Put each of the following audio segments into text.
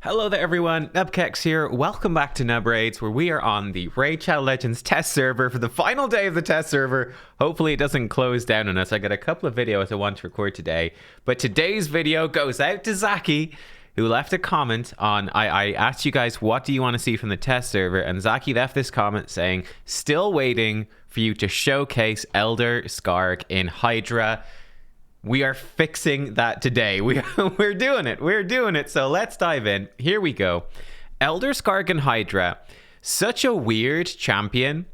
Hello there everyone, nubkeks here. Welcome back to Nub Raids, where we are on the Raid Shadow Legends test server for the final day of the test server. Hopefully it doesn't close down on us. I got a couple of videos I want to record today, but today's video goes out to Zaki, who left a comment on, I asked you guys, what do you want to see from the test server? And Zaki left this comment saying, still waiting for you to showcase Elder Skaarg in Hydra. We are fixing that today. We're doing it. We're doing it. So let's dive in. Here we go. Elder Skaarg and Hydra. Such a weird champion,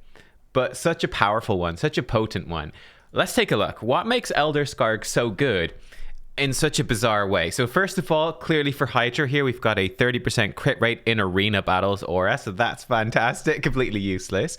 but such a powerful one. Such a potent one. Let's take a look. What makes Elder Skaarg so good in such a bizarre way? So first of all, clearly for Hydra here, we've got a 30% crit rate in arena battles aura. So that's fantastic. Completely useless.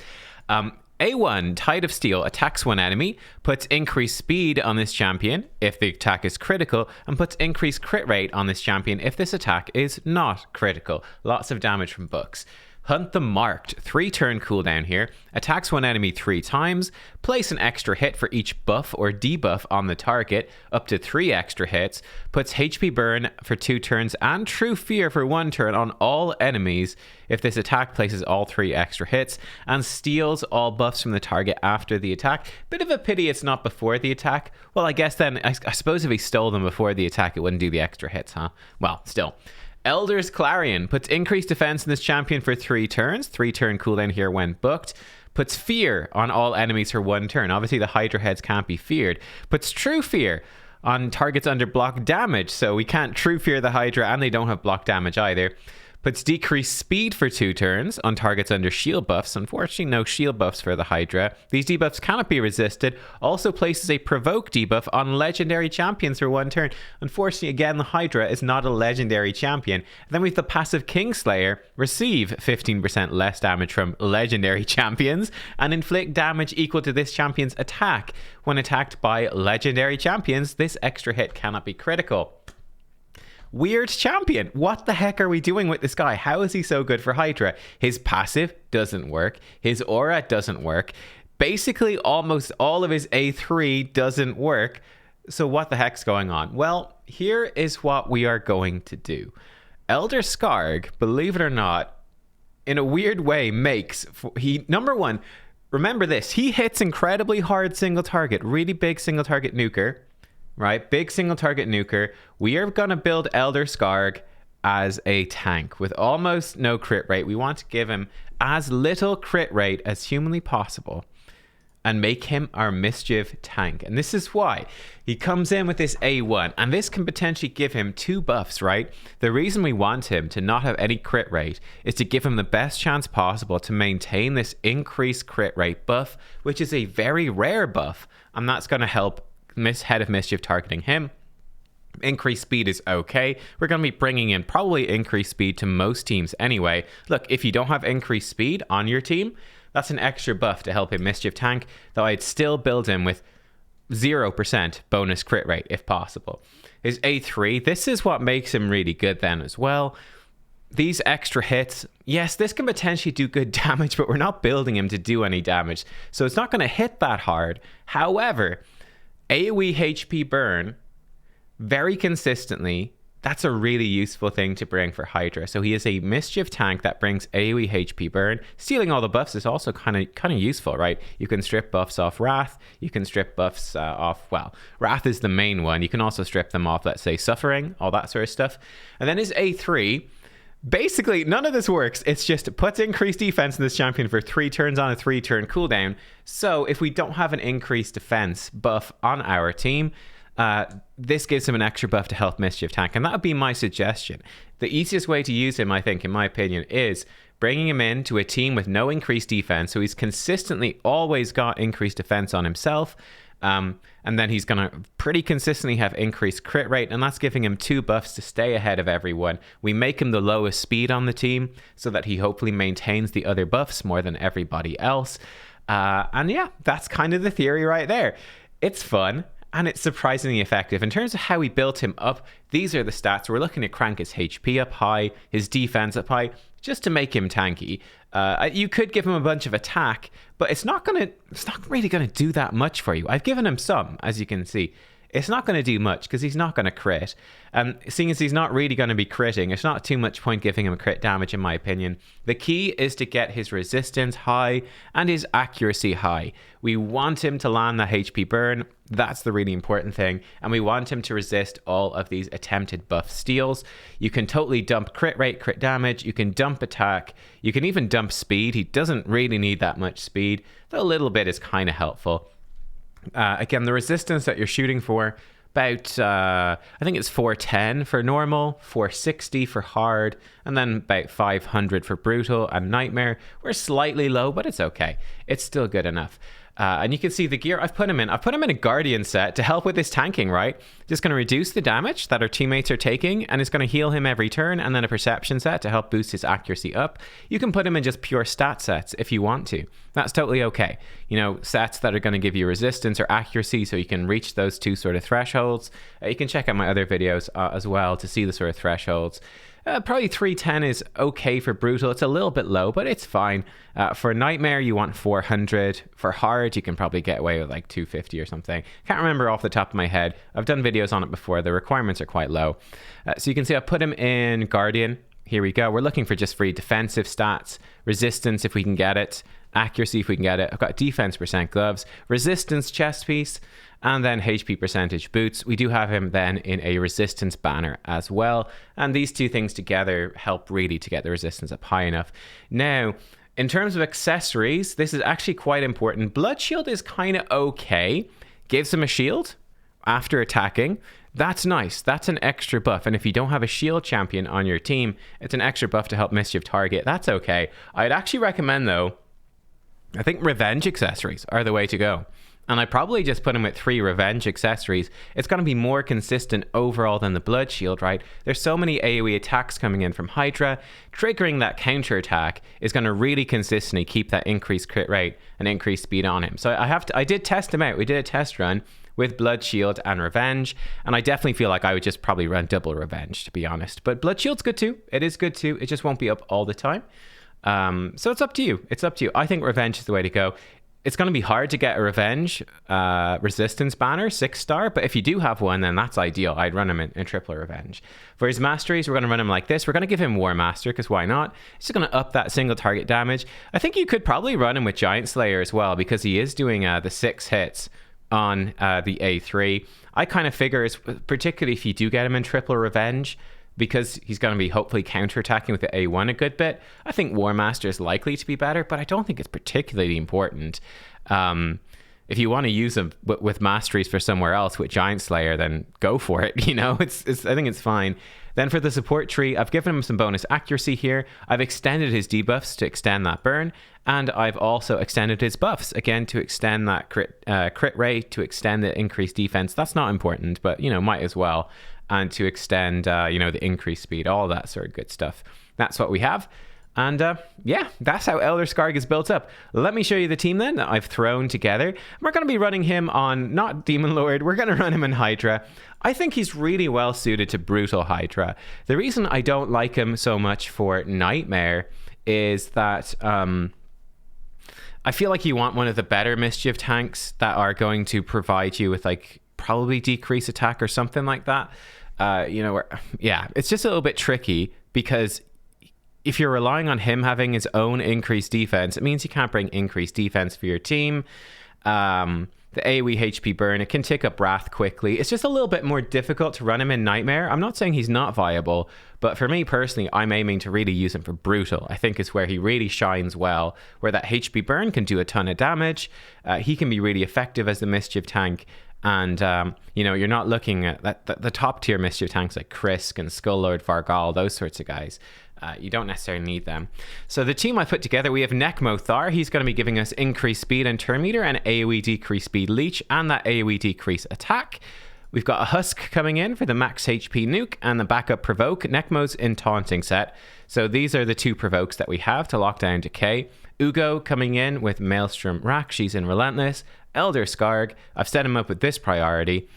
A1, Tide of Steel, attacks one enemy, puts increased speed on this champion if the attack is critical, and puts increased crit rate on this champion if this attack is not critical. Lots of damage from books. Hunt the Marked, 3-turn cooldown here, attacks one enemy 3 times, place an extra hit for each buff or debuff on the target, up to 3 extra hits, puts HP burn for 2 turns and True Fear for 1 turn on all enemies if this attack places all 3 extra hits, and steals all buffs from the target after the attack. Bit of a pity it's not before the attack. Well, I guess then, I suppose if he stole them before the attack, it wouldn't do the extra hits, huh? Well, still. Elder's Clarion puts increased defense in this champion for 3 turns. 3-turn cooldown here when booked. Puts fear on all enemies for 1 turn. Obviously, the Hydra heads can't be feared. Puts true fear on targets under block damage. So we can't true fear the Hydra, and they don't have block damage either. Puts decreased speed for 2 turns on targets under shield buffs. Unfortunately, no shield buffs for the Hydra. These debuffs cannot be resisted. Also places a provoke debuff on legendary champions for 1 turn. Unfortunately, again, the Hydra is not a legendary champion. And then we have the passive Kingslayer, receive 15% less damage from legendary champions, and inflict damage equal to this champion's attack. When attacked by legendary champions, this extra hit cannot be critical. Weird champion. What the heck are we doing with this guy? How is he so good for Hydra? His passive doesn't work. His aura doesn't work. Basically, almost all of his A3 doesn't work. So what the heck's going on? Well, here is what we are going to do. Elder Skaarg, believe it or not, in a weird way makes... Number one, remember this. He hits incredibly hard single target. Really big single target nuker. Right, big single target nuker. We are going to build Elder Skaarg as a tank with almost no crit rate. We want to give him as little crit rate as humanly possible and make him our mischief tank. And this is why he comes in with this A1, and this can potentially give him 2 buffs, right? The reason we want him to not have any crit rate is to give him the best chance possible to maintain this increased crit rate buff, which is a very rare buff, and that's going to help Head of Mischief targeting him. Increased speed is okay. We're going to be bringing in probably increased speed to most teams anyway. Look, if you don't have increased speed on your team, that's an extra buff to help a Mischief tank, though I'd still build him with 0% bonus crit rate if possible. His A3, this is what makes him really good then as well. These extra hits, yes, this can potentially do good damage, but we're not building him to do any damage, so it's not going to hit that hard. However, AoE HP burn very consistently, that's a really useful thing to bring for Hydra. So he is a mischief tank that brings AoE HP burn. Stealing all the buffs is also kind of useful, right? You can strip buffs off Wrath. You can strip buffs off, well, Wrath is the main one. You can also strip them off, let's say, Suffering, all that sort of stuff. And then his A3, basically, none of this works. It's just puts increased defense in this champion for 3 turns on a 3-turn cooldown. So if we don't have an increased defense buff on our team, this gives him an extra buff to help Mischief tank. And that would be my suggestion. The easiest way to use him, I think, in my opinion, is bringing him into a team with no increased defense. So he's consistently always got increased defense on himself. And then he's going to pretty consistently have increased crit rate, and that's giving him 2 buffs to stay ahead of everyone. We make him the lowest speed on the team so that he hopefully maintains the other buffs more than everybody else. And yeah, that's kind of the theory right there. It's fun, and it's surprisingly effective. In terms of how we built him up, these are the stats. We're looking to crank his HP up high, his defense up high, just to make him tanky. You could give him a bunch of attack, but it's not really gonna do that much for you. I've given him some, as you can see. it's not going to do much because he's not going to crit. And seeing as he's not really going to be critting, it's not too much point giving him crit damage in my opinion. The key is to get his resistance high and his accuracy high. We want him to land the HP burn. That's the really important thing. And we want him to resist all of these attempted buff steals. You can totally dump crit rate, crit damage. You can dump attack. You can even dump speed. He doesn't really need that much speed, though a little bit is kind of helpful. Again, the resistance that you're shooting for, about, I think it's 410 for normal, 460 for hard, and then about 500 for brutal and nightmare. We're slightly low, but it's okay. It's still good enough. And you can see the gear I've put him in. I've put him in a Guardian set to help with his tanking, right? Just going to reduce the damage that our teammates are taking, and it's going to heal him every turn, and then a Perception set to help boost his accuracy up. You can put him in just pure stat sets if you want to. That's totally okay. You know, sets that are going to give you resistance or accuracy so you can reach those two sort of thresholds. You can check out my other videos as well to see the sort of thresholds. Probably 310 is okay for brutal. It's a little bit low, but it's fine. For nightmare, you want 400. For hard, you can probably get away with like 250 or something. Can't remember off the top of my head. I've done videos on it before. The requirements are quite low. So you can see I put him in Guardian. Here we go. We're looking for just free defensive stats, resistance if we can get it, accuracy if we can get it. I've got defense % gloves, resistance chest piece, and then HP percentage boots. We do have him then in a resistance banner as well. And these two things together help really to get the resistance up high enough. Now, in terms of accessories, this is actually quite important. Blood Shield is kind of okay. Gives him a shield after attacking. That's nice. That's an extra buff. And if you don't have a shield champion on your team, it's an extra buff to help mischief target. That's okay. I'd actually recommend, though, I think revenge accessories are the way to go. And I probably just put him with 3 revenge accessories. It's going to be more consistent overall than the blood shield, right? There's so many AoE attacks coming in from Hydra. Triggering that counter attack is going to really consistently keep that increased crit rate and increased speed on him. So I did test him out. We did a test run with blood shield and revenge, and I definitely feel like I would just probably run double revenge, to be honest. But blood shield's good too. It is good too. It just won't be up all the time. So it's up to you. It's up to you. I think revenge is the way to go. It's going to be hard to get a revenge resistance banner 6-star, but if you do have one, then that's ideal. I'd run him in triple revenge. For his masteries, we're going to run him like this. We're going to give him War Master, because why not? It's just going to up that single target damage. I think you could probably run him with Giant Slayer as well, because he is doing the 6 hits on the A3. I kind of figure, particularly if you do get him in triple revenge, because he's going to be hopefully counterattacking with the A1 a good bit, I think War Master is likely to be better, but I don't think it's particularly important. If you want to use him with masteries for somewhere else with Giant Slayer, then go for it. You know, I think it's fine. Then for the support tree, I've given him some bonus accuracy here. I've extended his debuffs to extend that burn, and I've also extended his buffs, again, to extend that crit rate, to extend the increased defense. That's not important, but, you know, might as well. And to extend, you know, the increased speed, all that sort of good stuff. That's what we have. And yeah, that's how Elder Skaarg is built up. Let me show you the team then that I've thrown together. We're going to be running him on, not Demon Lord, we're going to run him in Hydra. I think he's really well suited to Brutal Hydra. The reason I don't like him so much for Nightmare is that I feel like you want one of the better Mischief tanks that are going to provide you with like probably decrease attack or something like that. You know, yeah, it's just a little bit tricky, because if you're relying on him having his own increased defense, it means you can't bring increased defense for your team. The AoE HP burn, it can tick up Wrath quickly. It's just a little bit more difficult to run him in Nightmare. I'm not saying he's not viable, but for me personally, I'm aiming to really use him for Brutal. I think is where he really shines well, where that HP burn can do a ton of damage. He can be really effective as the Mischief tank. And, you know, you're not looking at the top tier Mischief tanks like Krisk and Skull-Lord Vargal, those sorts of guys. You don't necessarily need them. So the team I put together, we have Necmo Thar. He's going to be giving us increased speed and turn meter and AoE decrease speed leech and that AoE decrease attack. We've got a Husk coming in for the max HP nuke and the backup provoke. Necmo's in taunting set. So these are the 2 provokes that we have to lock down Decay. Ugo coming in with Maelstrom Rack. She's in Relentless. Elder Skaarg, I've set him up with this priority.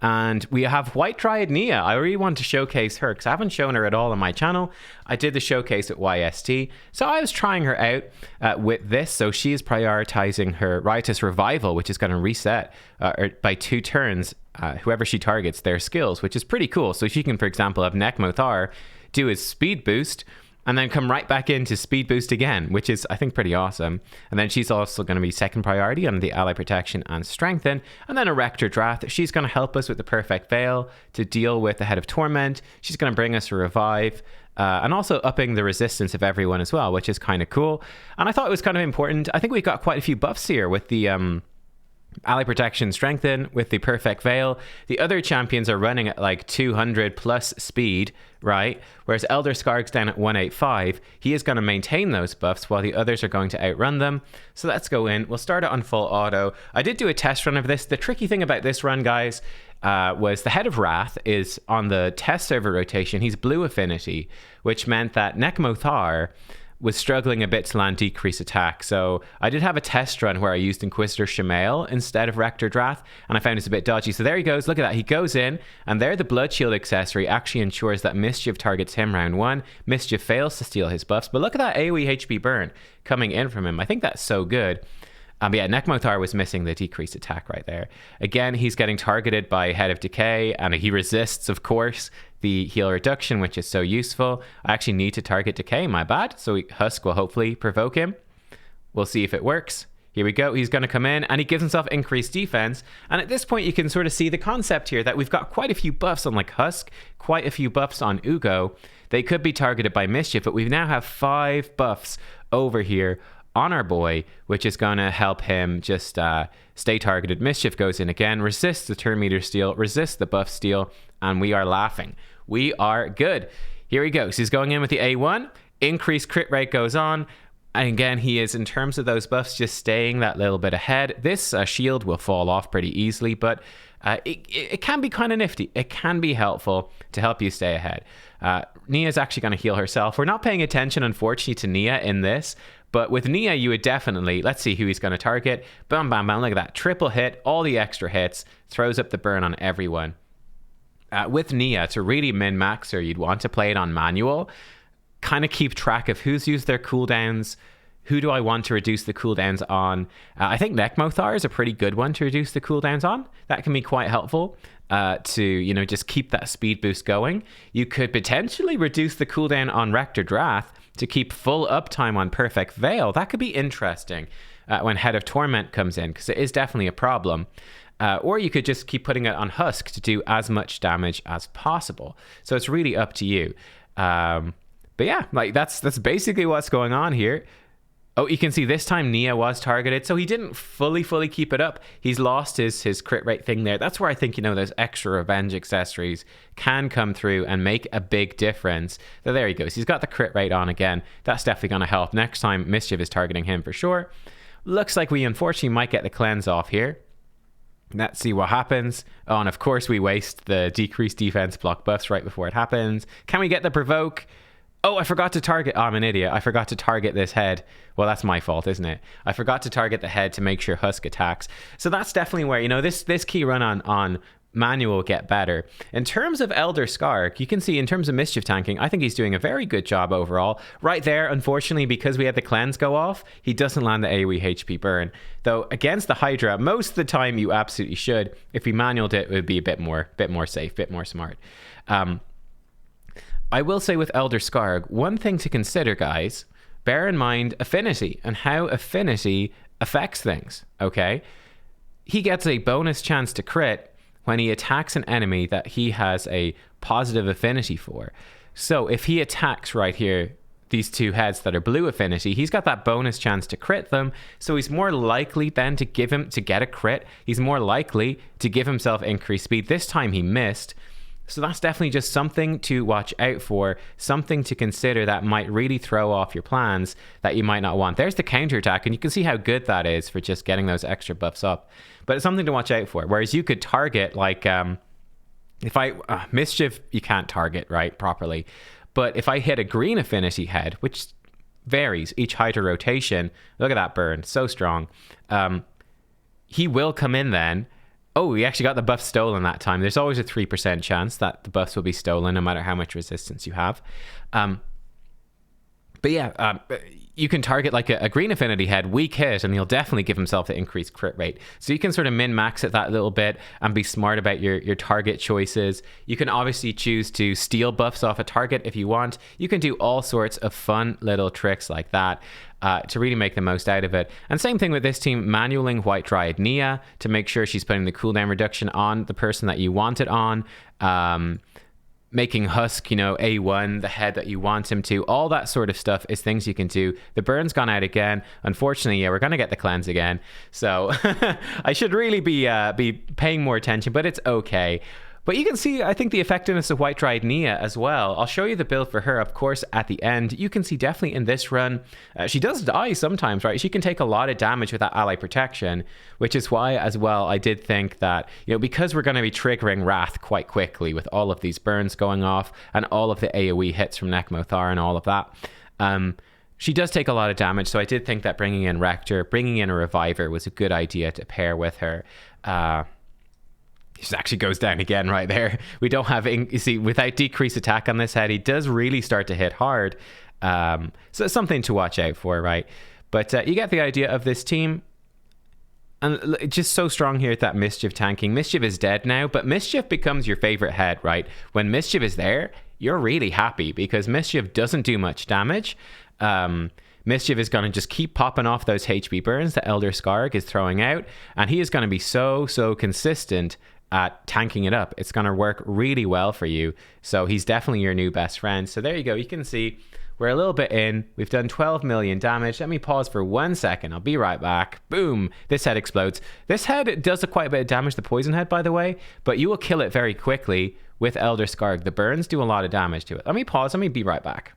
And we have White Dryad Nia. I really want to showcase her because I haven't shown her at all on my channel. I did the showcase at YST. So I was trying her out with this. So she is prioritizing her Riotous Revival, which is going to reset by 2 turns whoever she targets, their skills, which is pretty cool. So she can, for example, have Nekmothar do his speed boost and then come right back into speed boost again, which is, I think, pretty awesome. And then she's also going to be second priority on the ally protection and strengthen. And then Erector Drath, she's going to help us with the perfect veil to deal with the Head of Torment. She's going to bring us a revive. And also upping the resistance of everyone as well, which is kind of cool. And I thought it was kind of important. I think we've got quite a few buffs here with the ally protection strengthen, with the perfect veil. The other champions are running at like 200 plus speed, right? Whereas Elder Skaarg's down at 185. He is going to maintain those buffs while the others are going to outrun them. So let's go in. We'll start it on full auto. I did do a test run of this. The tricky thing about this run, guys, was the Head of Wrath is on the test server rotation. He's blue affinity, which meant that Nekmothar was struggling a bit to land decrease attack. So I did have a test run where I used Inquisitor Shamael instead of Rector Drath, and I found it's a bit dodgy. So there he goes. Look at that. He goes in, and there the Blood Shield accessory actually ensures that Mischief targets him round one. Mischief fails to steal his buffs, but look at that AoE HP burn coming in from him. I think that's so good. Yeah, Nekmothar was missing the decreased attack right there. Again, he's getting targeted by Head of Decay, and he resists, of course, the heal reduction, which is so useful. I actually need to target Decay, my bad. So Husk will hopefully provoke him. We'll see if it works. Here we go. He's going to come in, and he gives himself increased defense. And at this point, you can sort of see the concept here that we've got quite a few buffs on like Husk, quite a few buffs on Ugo. They could be targeted by Mischief, but we now have 5 buffs over here on our boy, which is going to help him just stay targeted. Mischief goes in again, resists the turn meter steal, resists the buff steal, and we are laughing. We are good. Here he goes. He's going in with the A1. Increased crit rate goes on. And again, he is, in terms of those buffs, just staying that little bit ahead. This shield will fall off pretty easily, but it can be kind of nifty. It can be helpful to help you stay ahead. Nia's actually going to heal herself. We're not paying attention, unfortunately, to Nia in this, but with Nia, you would definitely, let's see who he's going to target. Bam, bam, bam, look at that. Triple hit, all the extra hits, throws up the burn on everyone. With Nia, to really min-max her, you'd want to play it on manual. Kind of keep track of who's used their cooldowns, who do I want to reduce the cooldowns on. I think Nekmothar is a pretty good one to reduce the cooldowns on. That can be quite helpful to, you know, just keep that speed boost going. You could potentially reduce the cooldown on Rector Drath to keep full uptime on Perfect Veil. That could be interesting when Head of Torment comes in, because it is definitely a problem. Or you could just keep putting it on Husk to do as much damage as possible. So it's really up to you. But yeah, like that's basically what's going on here. Oh, you can see this time Nia was targeted, so he didn't fully keep it up. He's lost his crit rate thing there. That's where I think, you know, those extra revenge accessories can come through and make a big difference. So there he goes. He's got the crit rate on again. That's definitely going to help. Next time, Mischief is targeting him for sure. Looks like we unfortunately might get the cleanse off here. Let's see what happens. Oh, and of course we waste the decreased defense block buffs right before it happens. Can we get the provoke? Oh, I forgot to target. Oh, I'm an idiot. I forgot to target this head. Well, that's my fault, isn't it? I forgot to target the head to make sure Husk attacks. So that's definitely where, you know, this key run on manual will get better. In terms of Elder Skaarg, you can see in terms of mischief tanking, I think he's doing a very good job overall. Right there, unfortunately, because we had the cleanse go off, he doesn't land the AoE HP burn. Though against the Hydra, most of the time you absolutely should. If we manualed it, it would be a bit more safe, bit more smart. I will say with Elder Skaarg, one thing to consider, guys, bear in mind affinity and how affinity affects things, okay? He gets a bonus chance to crit when he attacks an enemy that he has a positive affinity for. So if he attacks right here, these two heads that are blue affinity, he's got that bonus chance to crit them, so he's more likely then to get a crit. He's more likely to give himself increased speed. This time he missed. So that's definitely just something to watch out for, something to consider that might really throw off your plans that you might not want. There's the counterattack, and you can see how good that is for just getting those extra buffs up. But it's something to watch out for. Whereas you could target, like, if I... Mischief, you can't target, right, properly. But if I hit a green affinity head, which varies each Hydra rotation, look at that burn, so strong. He will come in then. Oh, we actually got the buff stolen that time. There's always a 3% chance that the buffs will be stolen no matter how much resistance you have. But yeah, you can target like a green affinity head, weak hit, and he'll definitely give himself the increased crit rate. So you can sort of min-max it that little bit and be smart about your target choices. You can obviously choose to steal buffs off a target if you want. You can do all sorts of fun little tricks like that to really make the most out of it. And same thing with this team, manualing White Dryad Nia to make sure she's putting the cooldown reduction on the person that you want it on. Making Husk, A1, the head that you want him to. All that sort of stuff is things you can do. The burn's gone out again. Unfortunately, yeah, we're going to get the cleanse again. So I should really be paying more attention, but it's okay. But you can see, I think, the effectiveness of White Dryad Nia as well. I'll show you the build for her, of course, at the end. You can see definitely in this run, she does die sometimes, right? She can take a lot of damage with that ally protection, which is why, as well, I did think that, because we're going to be triggering Wrath quite quickly with all of these burns going off and all of the AoE hits from Nekmothar and all of that. She does take a lot of damage, so I did think that bringing in Rector, bringing in a Reviver was a good idea to pair with her. He actually goes down again right there. We don't have, you see, without decreased attack on this head, he does really start to hit hard. So it's something to watch out for, right? But you get the idea of this team. And just so strong here at that Mischief tanking. Mischief is dead now, but Mischief becomes your favorite head, right? When Mischief is there, you're really happy because Mischief doesn't do much damage. Mischief is going to just keep popping off those HP burns that Elder Skaarg is throwing out. And he is going to be so consistent at tanking it up. It's going to work really well for you. So he's definitely your new best friend. So there you go. You can see we're a little bit in. We've done 12 million damage. Let me pause for 1 second. I'll be right back. Boom. This head explodes. This head does quite a bit of damage, the poison head, by the way, but you will kill it very quickly with Elder Skaarg. The burns do a lot of damage to it. Let me pause. Let me be right back.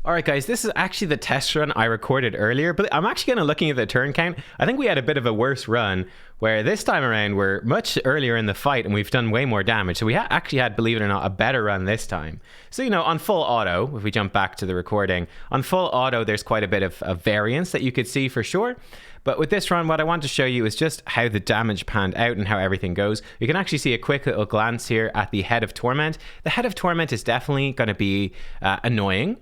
All right, guys, this is actually the test run I recorded earlier, but I'm actually kind of looking at the turn count. I think we had a bit of a worse run where this time around we're much earlier in the fight and we've done way more damage. So we actually had, believe it or not, a better run this time. So, on full auto, if we jump back to the recording, on full auto, there's quite a bit of variance that you could see for sure. But with this run, what I want to show you is just how the damage panned out and how everything goes. You can actually see a quick little glance here at the Head of Torment. The Head of Torment is definitely going to be annoying.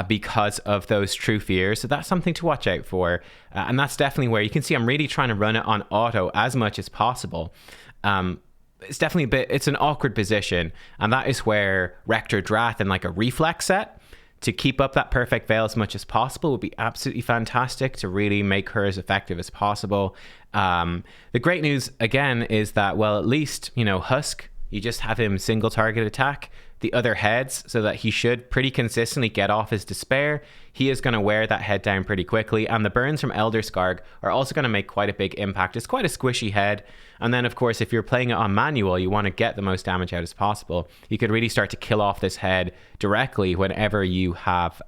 Because of those true fears. So that's something to watch out for. And that's definitely where you can see I'm really trying to run it on auto as much as possible. It's definitely it's an awkward position. And that is where Rector Drath and like a reflex set to keep up that perfect veil as much as possible would be absolutely fantastic to really make her as effective as possible. The great news, again, is that, well, at least, Husk, you just have him single target attack the other heads so that he should pretty consistently get off his despair. He is going to wear that head down pretty quickly, and the burns from Elder Skaarg are also going to make quite a big impact. It's quite a squishy head, and then of course if you're playing it on manual, you want to get the most damage out as possible. You could really start to kill off this head directly whenever you have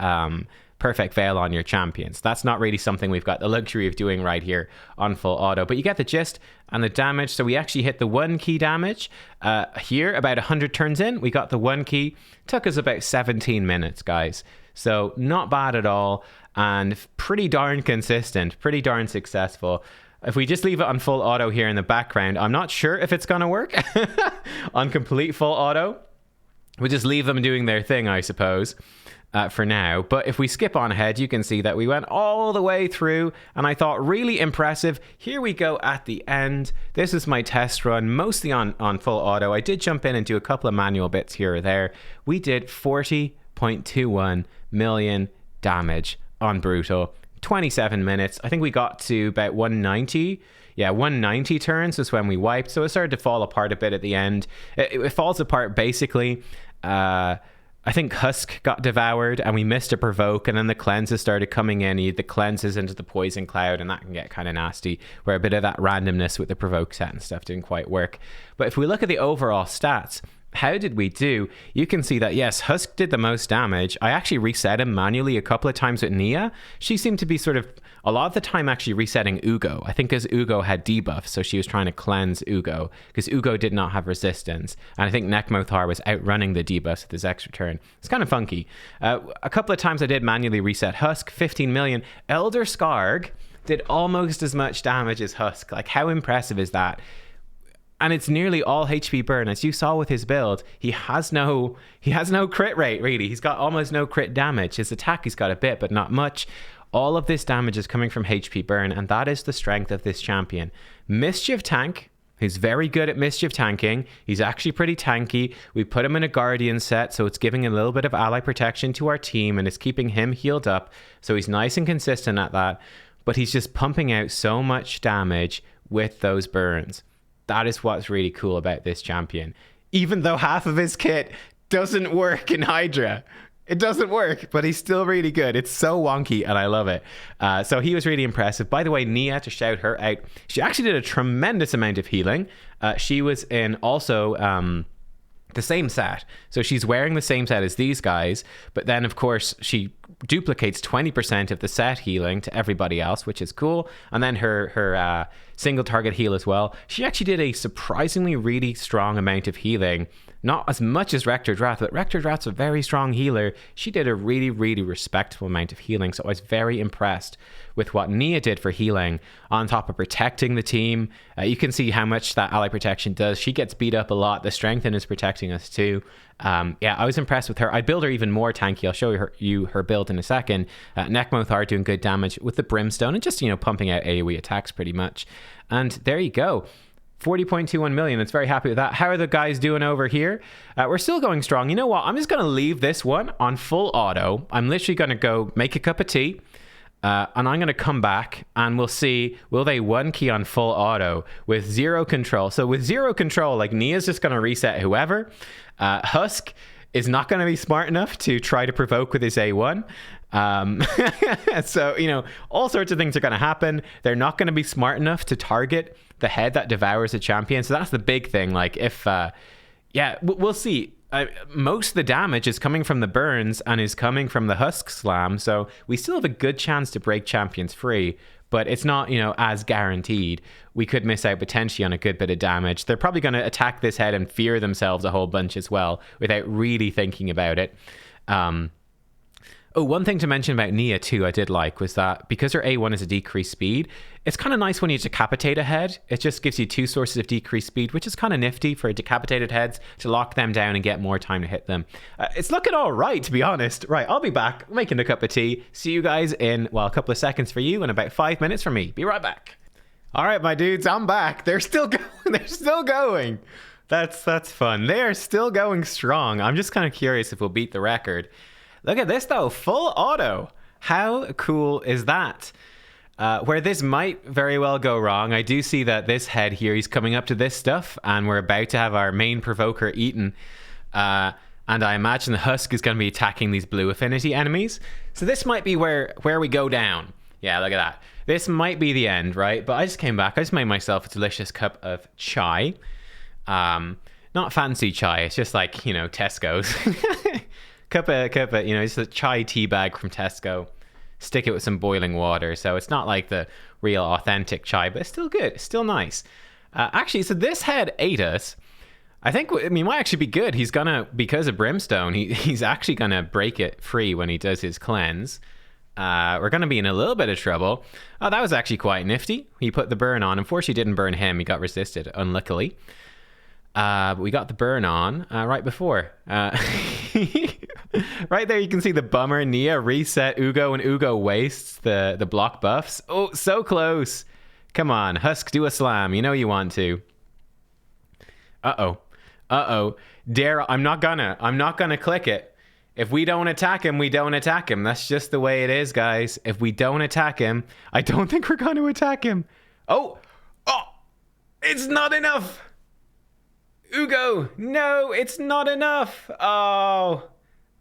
perfect veil on your champions. That's not really something we've got the luxury of doing right here on full auto, but you get the gist and the damage. So we actually hit the 1 key damage here about 100 turns in. We got the 1 key. Took us about 17 minutes, guys. So not bad at all, and pretty darn consistent, pretty darn successful. If we just leave it on full auto here in the background, I'm not sure if it's gonna work on complete full auto. We'll just leave them doing their thing, I suppose. For now. But if we skip on ahead, you can see that we went all the way through, and I thought really impressive. Here we go at the end. This is my test run, mostly on full auto. I did jump in and do a couple of manual bits here or there. We did 40.21 million damage on Brutal. 27 minutes. I think we got to about 190. Yeah, 190 turns is when we wiped, so it started to fall apart a bit at the end. It falls apart basically. I think Husk got devoured and we missed a provoke, and then the cleanses started coming in. You had the cleanses into the poison cloud, and that can get kind of nasty, where a bit of that randomness with the provoke set and stuff didn't quite work. But if we look at the overall stats, how did we do? You can see that, yes, Husk did the most damage. I actually reset him manually a couple of times with Nia. She seemed to be sort of, a lot of the time, actually resetting Ugo. I think because Ugo had debuff, so she was trying to cleanse Ugo, because Ugo did not have resistance. And I think Nekmothar was outrunning the debuffs with his extra turn. It's kind of funky. A couple of times I did manually reset Husk, 15 million. Elder Skaarg did almost as much damage as Husk. Like, how impressive is that? and it's nearly all HP burn. As you saw with his build, he has no crit rate, really. He's got almost no crit damage. His attack, he's got a bit, but not much. All of this damage is coming from HP burn, and that is the strength of this champion. Mischief tank, who's very good at mischief tanking. He's actually pretty tanky. We put him in a guardian set, so it's giving a little bit of ally protection to our team, and it's keeping him healed up. So he's nice and consistent at that, but he's just pumping out so much damage with those burns. That is what's really cool about this champion. Even though half of his kit doesn't work in Hydra. It doesn't work, but he's still really good. It's so wonky, and I love it. So he was really impressive. By the way, Nia, to shout her out, she actually did a tremendous amount of healing. She was in also the same set. So she's wearing the same set as these guys, but then, of course, she duplicates 20% of the set healing to everybody else, which is cool. And then her single target heal as well. She actually did a surprisingly really strong amount of healing. Not as much as Rector Drath, but Rector Drath's a very strong healer. She did a really, really respectable amount of healing, so I was very impressed with what Nia did for healing, on top of protecting the team. You can see how much that ally protection does. She gets beat up a lot. The strengthen is protecting us too. Yeah, I was impressed with her. I'd build her even more tanky. I'll show you her build in a second. Nekmoth are doing good damage with the Brimstone and just, pumping out AoE attacks pretty much. And there you go. 40.21 million. It's very happy with that. How are the guys doing over here? We're still going strong. You know what? I'm just going to leave this one on full auto. I'm literally going to go make a cup of tea. And I'm going to come back and we'll see, will they one key on full auto with zero control? So with zero control, like Nia's just going to reset whoever. Husk is not going to be smart enough to try to provoke with his A1. So, all sorts of things are going to happen. They're not going to be smart enough to target the head that devours a champion. So that's the big thing. Like if, we'll see. Most of the damage is coming from the burns and is coming from the Husk Slam. So we still have a good chance to break champions free, but it's not, as guaranteed. We could miss out potentially on a good bit of damage. They're probably going to attack this head and fear themselves a whole bunch as well without really thinking about it. One thing to mention about Nia too, I did like, was that because her A1 is a decreased speed, it's kind of nice when you decapitate a head. It just gives you two sources of decreased speed, which is kind of nifty for decapitated heads to lock them down and get more time to hit them. It's looking all right, to be honest. Right, I'll be back making a cup of tea. See you guys in, a couple of seconds for you and about 5 minutes for me. Be right back. All right, my dudes, I'm back. They're still going. They're still going. That's fun. They are still going strong. I'm just kind of curious if we'll beat the record. Look at this though, full auto. How cool is that? Where this might very well go wrong, I do see that this head here, he's coming up to this stuff and we're about to have our main provoker eaten. And I imagine the Husk is going to be attacking these blue affinity enemies. So this might be where we go down. Yeah, look at that. This might be the end, right? But I just came back. I just made myself a delicious cup of chai. Not fancy chai. It's just like, Tesco's. Cup of, it's a chai tea bag from Tesco. Stick it with some boiling water. So it's not like the real authentic chai, but it's still good. It's still nice. Actually, so this head ate us. He might actually be good. He's gonna, because of Brimstone, he's actually gonna break it free when he does his cleanse. We're gonna be in a little bit of trouble. Oh, that was actually quite nifty. He put the burn on. Unfortunately, didn't burn him. He got resisted, unluckily. But we got the burn on right before. Right there, you can see the bummer. Nia reset Ugo, and Ugo wastes the block buffs. Oh, so close. Come on, Husk, do a slam. You know you want to. Uh-oh. I'm not gonna click it. If we don't attack him, we don't attack him. That's just the way it is, guys. If we don't attack him, I don't think we're going to attack him. Oh, it's not enough. Ugo, no, it's not enough. Oh,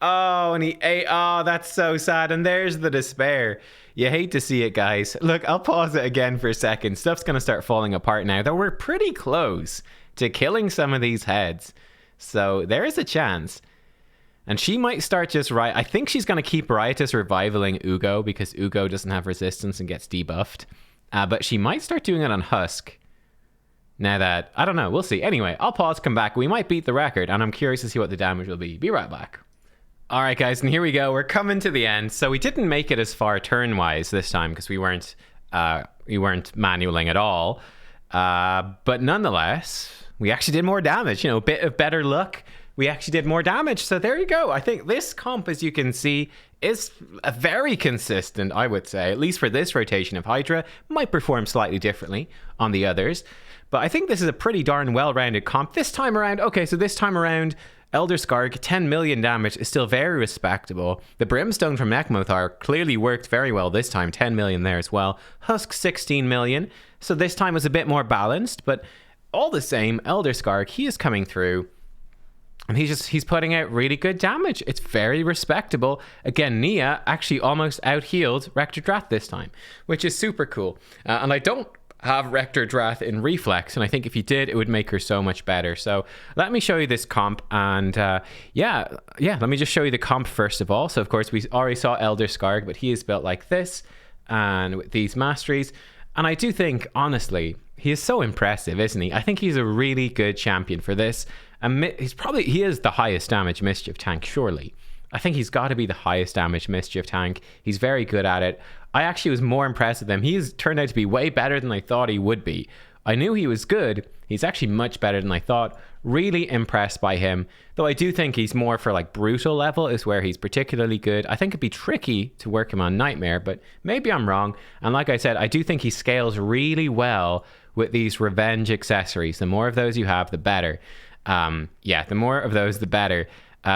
and he ate. Oh, that's so sad. And there's the despair. You hate to see it, guys. Look, I'll pause it again for a second. Stuff's going to start falling apart now, though we're pretty close to killing some of these heads. So there is a chance. And she might start just right. I think she's going to keep Riotous revivaling Ugo because Ugo doesn't have resistance and gets debuffed. But she might start doing it on Husk. Now that, I don't know, we'll see. Anyway, I'll pause, come back. We might beat the record, and I'm curious to see what the damage will be. Be right back. All right, guys, and here we go. We're coming to the end. So we didn't make it as far turn-wise this time because we weren't manualing at all. But nonetheless, we actually did more damage. A bit of better luck. We actually did more damage. So there you go. I think this comp, as you can see, is a very consistent, I would say, at least for this rotation of Hydra. Might perform slightly differently on the others. But I think this is a pretty darn well-rounded comp. This time around, okay, so this time around, Elder Skaarg, 10 million damage is still very respectable. The Brimstone from Nekmothar clearly worked very well this time, 10 million there as well. Husk, 16 million. So this time was a bit more balanced, but all the same, Elder Skaarg, he is coming through. And he's putting out really good damage. It's very respectable. Again, Nia actually almost out-healed Rector Drath this time, which is super cool. And I don't have Rector Drath in Reflex, and I think if you did, it would make her so much better. So let me show you this comp, and yeah, let me just show you the comp first of all. So of course, we already saw Elder Skaarg, but he is built like this, and with these masteries. And I do think, honestly, he is so impressive, isn't he? I think he's a really good champion for this. And he is the highest damage mischief tank, surely. I think he's got to be the highest damage mischief tank. He's very good at it. I actually was more impressed with him. He's turned out to be way better than I thought he would be. I knew he was good. He's actually much better than I thought. Really impressed by him. Though I do think he's more for like brutal level is where he's particularly good. I think it'd be tricky to work him on Nightmare, but maybe I'm wrong. And like I said, I do think he scales really well with these revenge accessories. The more of those you have, the better. Yeah, the more of those, the better.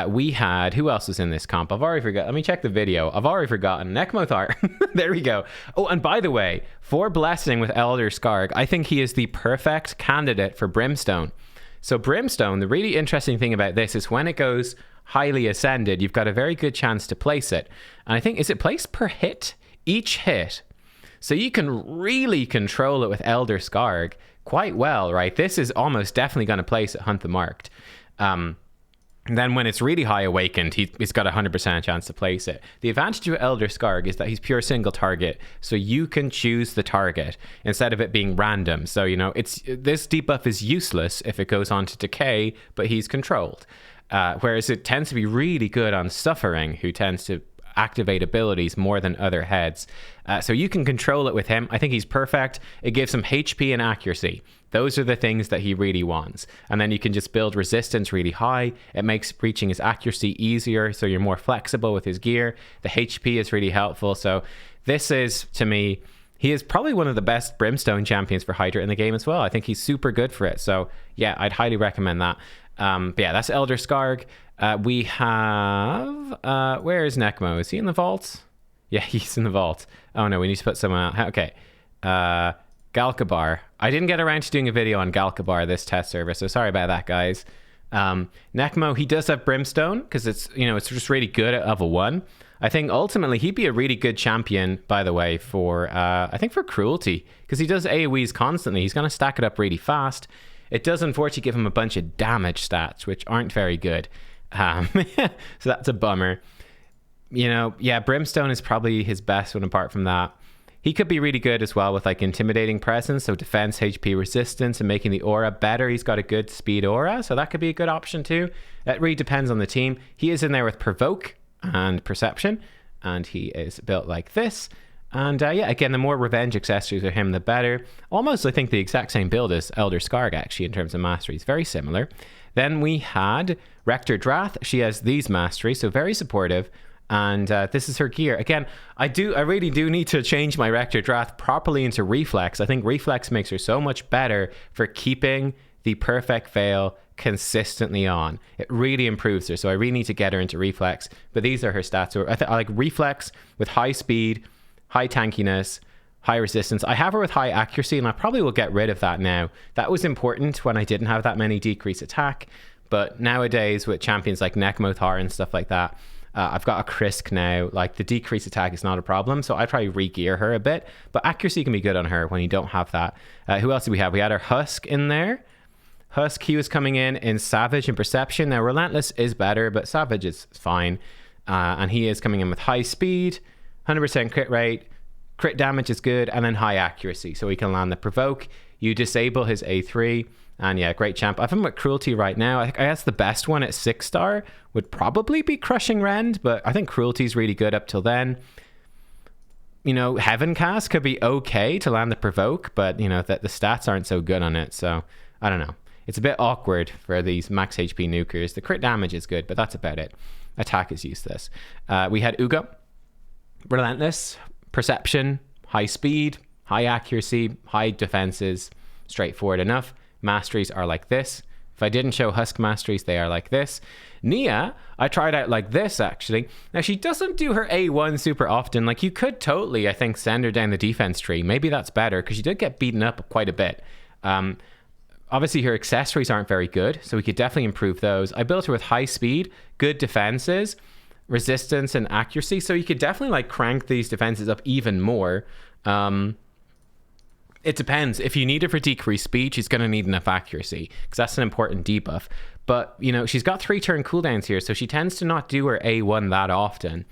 We had, who else was in this comp? I've already forgotten. Let me check the video. I've already forgotten. Nekmothar. There we go. Oh, and by the way, for Blessing with Elder Skaarg, I think he is the perfect candidate for Brimstone. So Brimstone, the really interesting thing about this is when it goes highly ascended, you've got a very good chance to place it. And I think, is it placed per hit? Each hit. So you can really control it with Elder Skaarg quite well, right? This is almost definitely going to place it Hunt the Marked. Then when it's really high awakened, he's got a 100% chance to place it. The advantage of Elder Skaarg is that he's pure single target, so you can choose the target instead of it being random. So, this debuff is useless if it goes on to decay, but he's controlled. Whereas it tends to be really good on Suffering, who tends to activate abilities more than other heads. So you can control it with him. I think he's perfect. It gives him HP and accuracy. Those are the things that he really wants. And then you can just build resistance really high. It makes reaching his accuracy easier, so you're more flexible with his gear. The HP is really helpful. So this is, to me, he is probably one of the best Brimstone champions for Hydra in the game as well. I think he's super good for it. So yeah, I'd highly recommend that. But yeah, that's Elder Skaarg. We have... where is Nekmo? Is he in the vault? Yeah, he's in the vault. Oh no, we need to put someone out. Okay. Galkabar. I didn't get around to doing a video on Galkabar this test server, so sorry about that, guys. Nekmo, he does have Brimstone, because it's just really good at level 1. I think ultimately he'd be a really good champion, by the way, for I think for Cruelty, because he does AoEs constantly. He's going to stack it up really fast. It does unfortunately give him a bunch of damage stats, which aren't very good. So that's a bummer. Yeah, Brimstone is probably his best one apart from that. He could be really good as well with like Intimidating Presence, so defense, HP, resistance, and making the aura better. He's got a good speed aura, so that could be a good option too. It really depends on the team. He is in there with Provoke and Perception, and he is built like this. And yeah, again, the more revenge accessories are him, the better. Almost, I think, the exact same build as Elder Skaarg, actually, in terms of masteries. Very similar. Then we had Rector Drath. She has these masteries, so very supportive. And this is her gear. Again, I really do need to change my Rector Drath properly into Reflex. I think Reflex makes her so much better for keeping the perfect veil consistently on. It really improves her, so I really need to get her into Reflex. But these are her stats. So I like Reflex with high speed, high tankiness, high resistance. I have her with high accuracy, and I probably will get rid of that now. That was important when I didn't have that many decrease attack, but nowadays with champions like Nekmothar and stuff like that, I've got a Krisk now. Like, the decrease attack is not a problem, so I'd probably re-gear her a bit, but accuracy can be good on her when you don't have that. Who else do we have? We had our Husk in there. Husk, he was coming in Savage and Perception. Now, Relentless is better, but Savage is fine. And he is coming in with high speed, 100% crit rate, crit damage is good, and then high accuracy, so he can land the Provoke. You disable his A3, and yeah, great champ. I have him with Cruelty right now. I guess the best one at 6-star would probably be Crushing Rend, but I think Cruelty's really good up till then. Heaven Cast could be okay to land the Provoke, but that the stats aren't so good on it, so I don't know. It's a bit awkward for these max HP nukers. The crit damage is good, but that's about it. Attack is useless. We had Ugo. Relentless, perception, high speed, high accuracy, high defenses, straightforward enough. Masteries are like this. If I didn't show Husk masteries, they are like this. Nia, I tried out like this, actually. Now, she doesn't do her A1 super often. Like, you could totally, I think, send her down the defense tree. Maybe that's better, because she did get beaten up quite a bit. Obviously, her accessories aren't very good, so we could definitely improve those. I built her with high speed, good defenses, resistance, and accuracy, so you could definitely, like, crank these defenses up even more. It depends. If you need her for decreased speed, she's going to need enough accuracy, because that's an important debuff. But, you know, she's got 3-turn cooldowns here, so she tends to not do her A1 that often.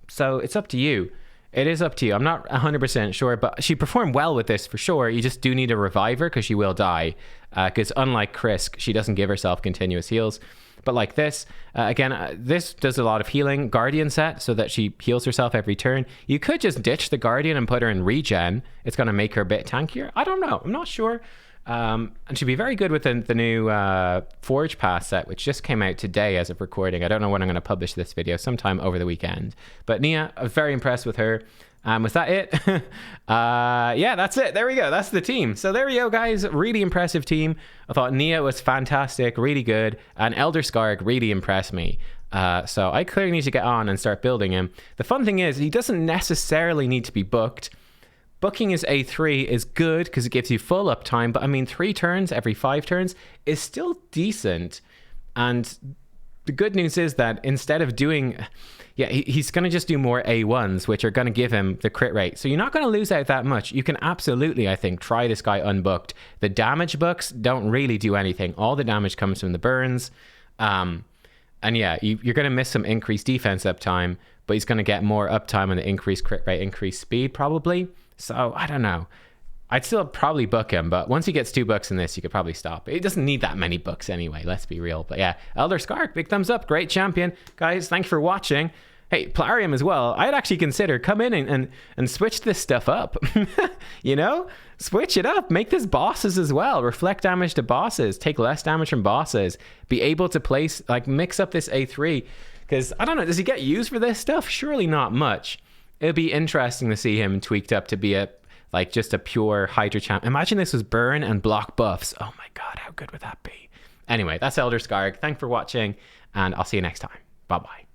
So it's up to you. It is up to you. I'm not 100% sure, but she performed well with this for sure. You just do need a reviver, because she will die. Because unlike Krisk, she doesn't give herself continuous heals. But like this, again, this does a lot of healing. Guardian set, so that she heals herself every turn. You could just ditch the Guardian and put her in regen. It's going to make her a bit tankier. I don't know. I'm not sure. And she'd be very good with the new Forge Pass set, which just came out today as of recording. I don't know when I'm going to publish this video, sometime over the weekend. But Nia, I'm very impressed with her. Was that it? Yeah, that's it. There we go. That's the team. So there we go, guys. Really impressive team. I thought Nia was fantastic, really good. And Elder Skaarg really impressed me. So I clearly need to get on and start building him. The fun thing is, he doesn't necessarily need to be booked. Booking his A3 is good because it gives you full uptime. But I mean, 3 turns every 5 turns is still decent. And the good news is that instead of doing... Yeah, he's going to just do more A1s, which are going to give him the crit rate. So you're not going to lose out that much. You can absolutely, I think, try this guy unbooked. The damage books don't really do anything. All the damage comes from the burns. And yeah, you're going to miss some increased defense uptime, but he's going to get more uptime on the increased crit rate, increased speed, probably. So I don't know. I'd still probably book him, but once he gets 2 books in this, you could probably stop. It doesn't need that many books anyway, let's be real. But yeah, Elder Skaarg, big thumbs up, great champion. Guys, thank you for watching. Hey, Plarium as well. I'd actually consider come in and switch this stuff up. You know? Switch it up. Make this bosses as well. Reflect damage to bosses. Take less damage from bosses. Be able to place, like, mix up this A3. Because, I don't know, does he get used for this stuff? Surely not much. It'd be interesting to see him tweaked up to be a... like just a pure Hydra champ. Imagine this was burn and block buffs. Oh my god, how good would that be? Anyway, that's Elder Skaarg. Thanks for watching, and I'll see you next time. Bye-bye.